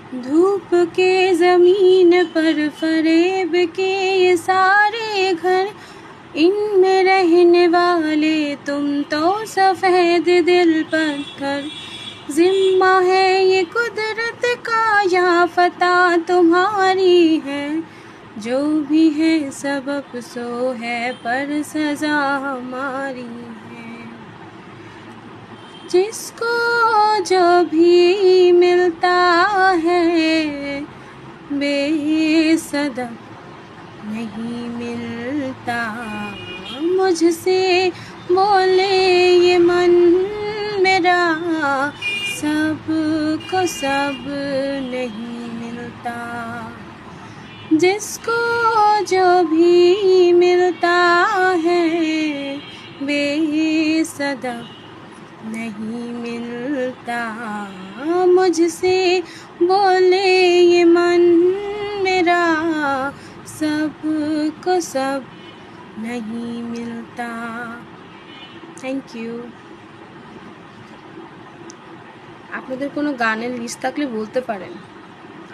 धूप के ज़मीन पर फरेब के ये सारे घर, इनमें रहने वाले तुम तो सफ़ेद दिल पत्थर। जिम्मा है ये कुदरत का या फता तुम्हारी है, जो भी है सब अफ़सोस है पर सज़ा हमारी है। जिसको जो भी मिलता है बेसदब नहीं मिलता। मुझसे बोले ये मन मेरा, सब को सब नहीं मिलता। जिसको जो भी मिलता है बेसदब नहीं मिलता। मुझसे बोले ये मन मेरा, सब को सब नहीं मिलता। Thank you. আপনাদের কোনো গানের লিস্ট থাকলে বলতে পারেন,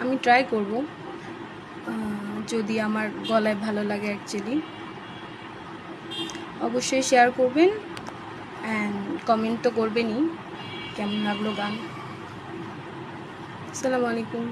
আমি ট্রাই করব যদি আমার গলায় ভালো লাগে। অ্যাকচুয়ালি অবশ্যই শেয়ার করবেন অ্যান্ড কমেন্ট তো করবেনই কেমন লাগলো গান। আসসালামু আলাইকুম।